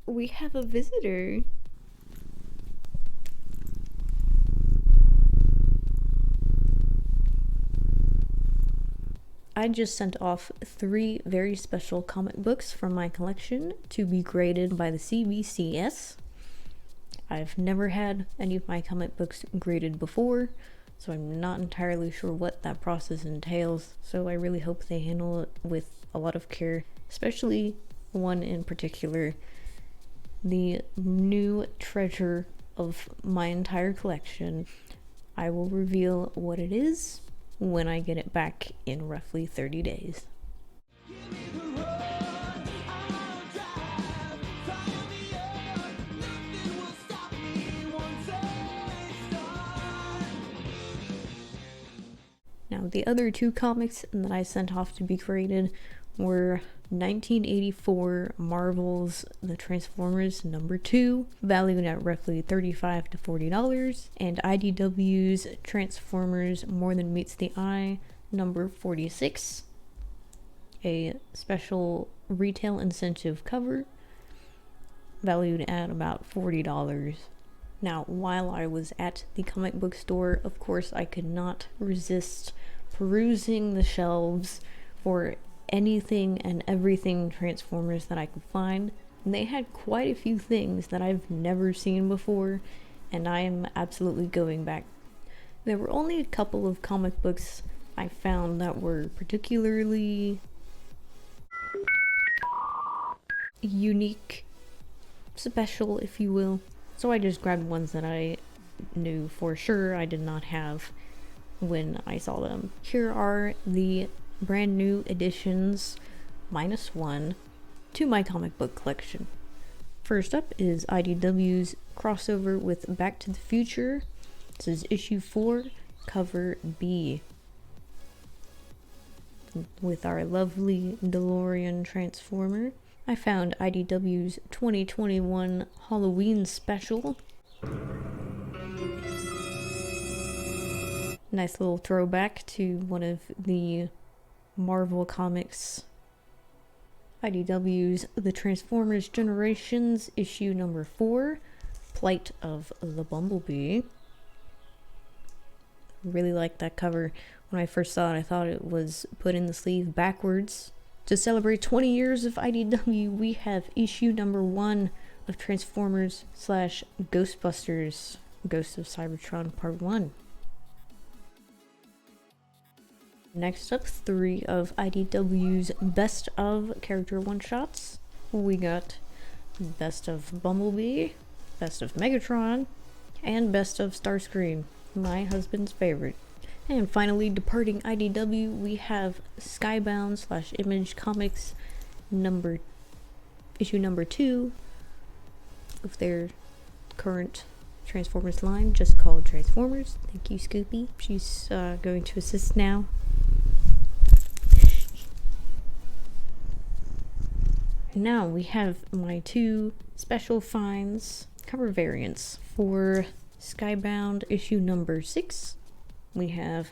we have a visitor. I just sent off 3 very special comic books from my collection to be graded by the CBCS. I've never had any of my comic books graded before, so I'm not entirely sure what that process entails, so I really hope they handle it with a lot of care, especially one in particular, the new treasure of my entire collection. I will reveal what it is when I get it back in roughly 30 days. Now, the other 2 comics that I sent off to be graded were 1984 Marvel's The Transformers #2, valued at roughly $35 to $40, and IDW's Transformers More Than Meets the Eye #46, a special retail incentive cover, valued at about $40. Now, while I was at the comic book store, of course, I could not resist perusing the shelves for anything and everything Transformers that I could find. And they had quite a few things that I've never seen before, and I am absolutely going back. There were only a couple of comic books I found that were particularly unique, special, if you will. So I just grabbed ones that I knew for sure I did not have when I saw them. Here are the brand new additions, -1, to my comic book collection. First up is IDW's crossover with Back to the Future. This is issue 4, cover B, with our lovely DeLorean Transformer. I found IDW's 2021 Halloween special. Nice little throwback to one of the Marvel comics. IDW's The Transformers Generations, issue #4, Plight of the Bumblebee. Really like that cover. When I first saw it, I thought it was put in the sleeve backwards. To celebrate 20 years of IDW, we have issue #1 of Transformers / Ghostbusters, Ghosts of Cybertron Part 1. Next up, 3 of IDW's Best of character one-shots. We got Best of Bumblebee, Best of Megatron, and Best of Starscream, my husband's favorite. And finally, departing IDW, we have Skybound / Image Comics issue #2 of their current Transformers line, just called Transformers. Thank you, Scoopy. She's going to assist now. Now we have my 2 special finds, cover variants for Skybound issue #6. We have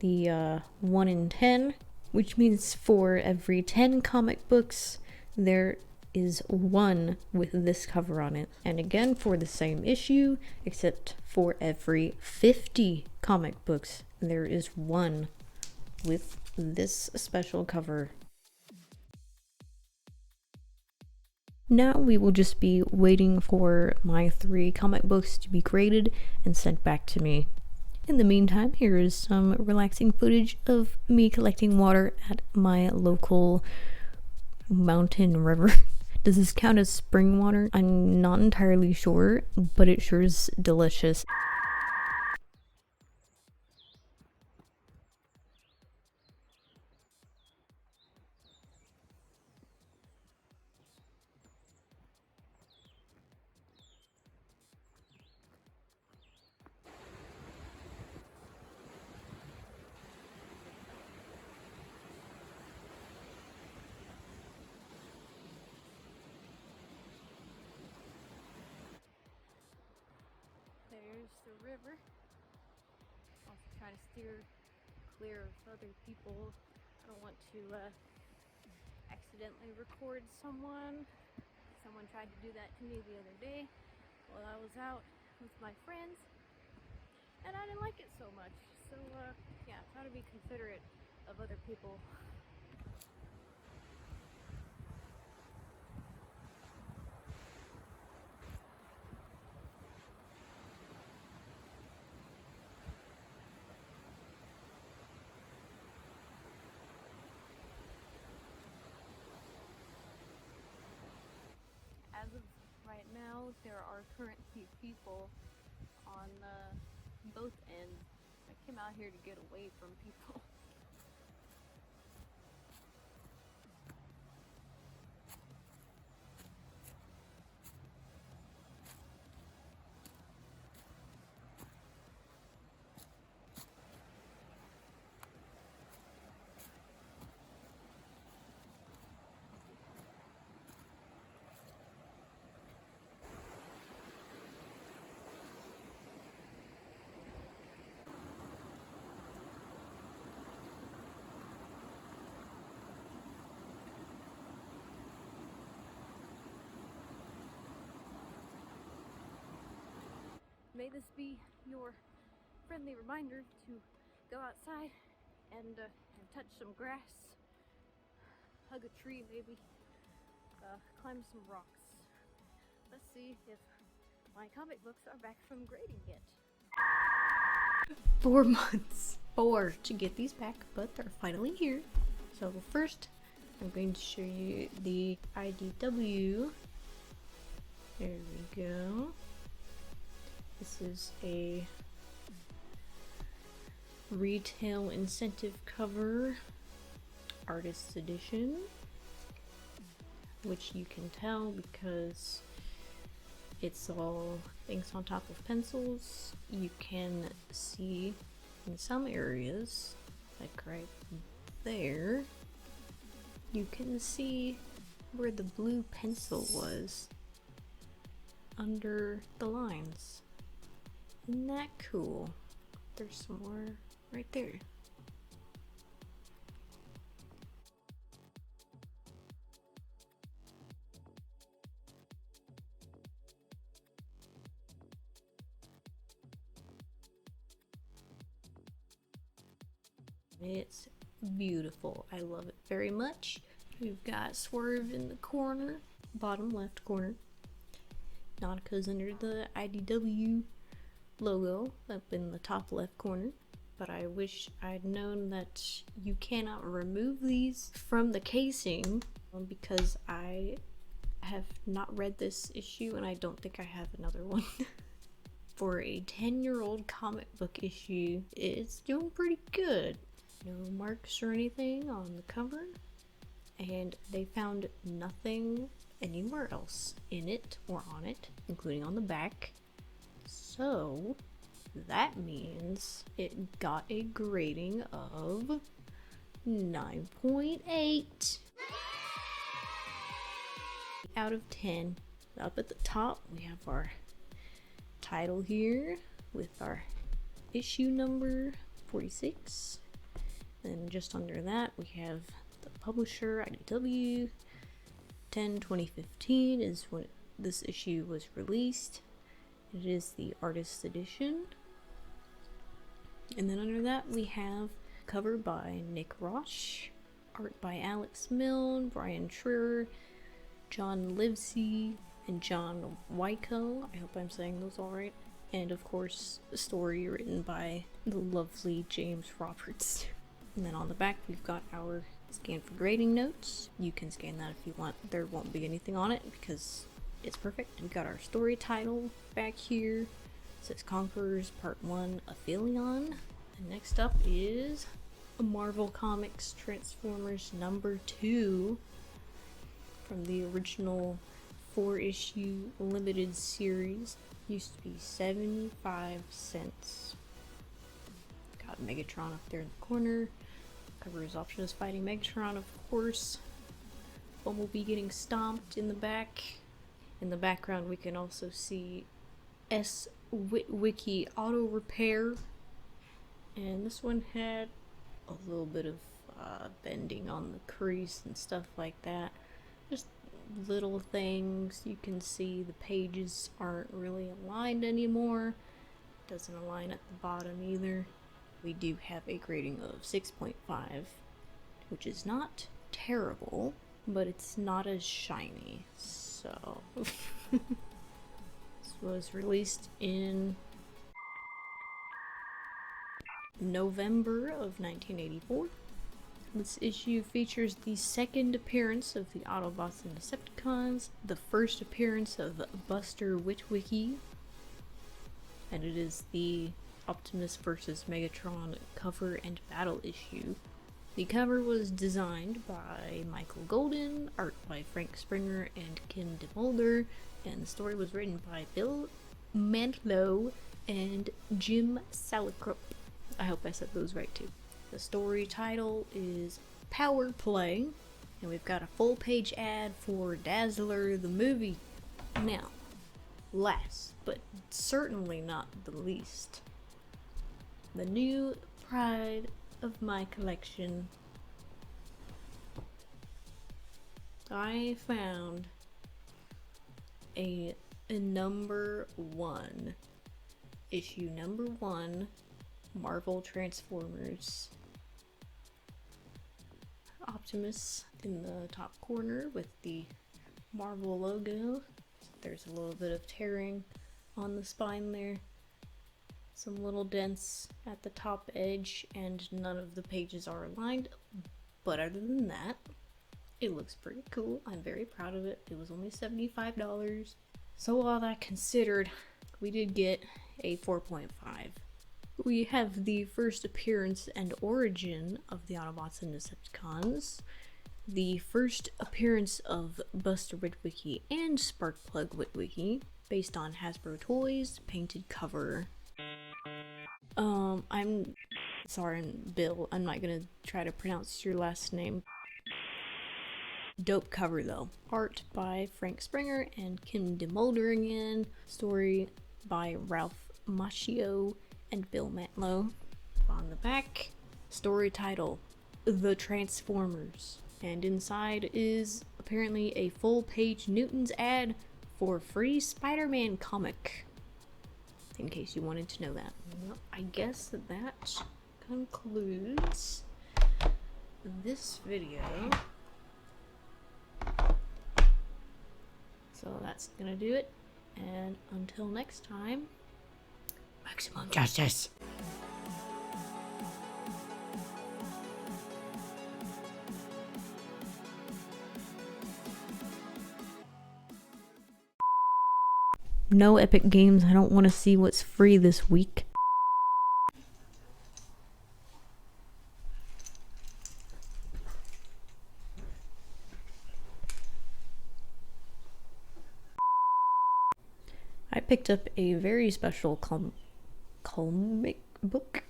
the 1 in 10, which means for every 10 comic books, there is 1 with this cover on it. And again, for the same issue, except for every 50 comic books, there is 1 with this special cover. Now we will just be waiting for my 3 comic books to be graded and sent back to me. In the meantime, here is some relaxing footage of me collecting water at my local mountain river. Does this count as spring water? I'm not entirely sure, but it sure is delicious. There's the river. Also trying to steer clear of other people. I don't want to accidentally record someone. Someone tried to do that to me the other day while I was out with my friends, and I didn't like it so much. So yeah, try to be considerate of other people. As of right now, there are currently people on both ends. I came out here to get away from people. May this be your friendly reminder to go outside and touch some grass, hug a tree maybe, climb some rocks. Let's see if my comic books are back from grading yet. 4 months to get these back, but they're finally here. So first, I'm going to show you the IDW. There we go. This is a retail incentive cover, artist's edition, which you can tell because it's all inks on top of pencils. You can see in some areas, like right there, you can see where the blue pencil was under the lines. Isn't that cool? There's some more right there. It's beautiful. I love it very much. We've got Swerve in the corner, bottom left corner. Nautica's under the IDW logo up in the top left corner. But I wish I'd known that you cannot remove these from the casing because I have not read this issue and I don't think I have another one. For a 10-year-old comic book issue, it's doing pretty good. No marks or anything on the cover, and they found nothing anywhere else in it or on it, including on the back. So that means it got a grading of 9.8 out of 10. Up at the top, we have our title here with our issue number 46. Then just under that, we have the publisher, IDW. 10/2015 is when this issue was released. It is the artist's edition. And then under that, we have cover by Nick Roche, art by Alex Milne, Brian Trier, John Livesey, and John Wyco. I hope I'm saying those all right. And of course, a story written by the lovely James Roberts. And then on the back, we've got our scan for grading notes. You can scan that if you want. There won't be anything on it because it's perfect. We got our story title back here. It says Conquerors Part 1 Aphelion. And next up is Marvel Comics Transformers number 2 from the original 4-issue limited series. Used to be 75 cents. Got Megatron up there in the corner. Cover is Optimus fighting Megatron, of course. Bumblebee getting stomped in the back. In the background, we can also see S. Witwicky Auto Repair. And this one had a little bit of bending on the crease and stuff like that. Just little things. You can see the pages aren't really aligned anymore. Doesn't align at the bottom either. We do have a grading of 6.5, which is not terrible, but it's not as shiny. So this was released in November of 1984. This issue features the second appearance of the Autobots and Decepticons, the first appearance of Buster Witwicky, and it is the Optimus vs. Megatron cover and battle issue. The cover was designed by Michael Golden, art by Frank Springer and Kim DeMolder, and the story was written by Bill Mantlo and Jim Salicrup. I hope I said those right too. The story title is Power Play, and we've got a full page ad for Dazzler the movie. Now, last, but certainly not the least, the new pride of my collection. I found a number 1, issue number 1, Marvel Transformers. Optimus in the top corner with the Marvel logo. There's a little bit of tearing on the spine there. Some little dents at the top edge, and none of the pages are aligned. But other than that, it looks pretty cool. I'm very proud of it. It was only $75. So all that considered, we did get a 4.5. We have the first appearance and origin of the Autobots and Decepticons, the first appearance of Buster Witwicky and Sparkplug Witwicky, based on Hasbro Toys, painted cover. I'm sorry, Bill, I'm not gonna try to pronounce your last name. Dope cover though. Art by Frank Springer and Kim DeMolder again. Story by Ralph Macchio and Bill Mantlo. On the back, story title, The Transformers. And inside is apparently a full-page Newton's ad for free Spider-Man comic. In case you wanted to know that. Well, I guess that concludes this video. So that's gonna do it. And until next time, maximum justice. No Epic Games, I don't want to see what's free this week. I picked up a very special comic book.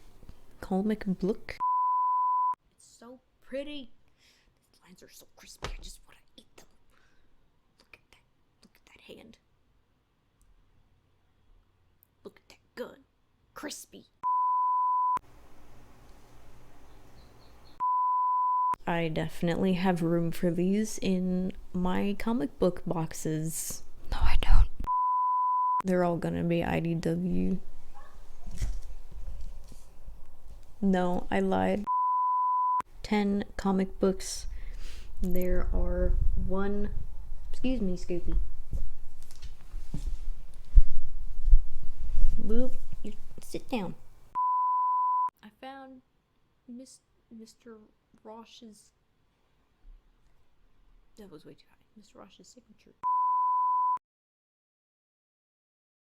It's so pretty. These lines are so crispy, I just want to eat them. Look at that. Look at that hand. Look at that gun. Crispy. I definitely have room for these in my comic book boxes. No, I don't. They're all gonna be IDW. No, I lied. 10 comic books. There are one... Excuse me, Scoopy. Move. You sit down. I found Mr. Rosh's... That was way too high. Mr. Rosh's signature.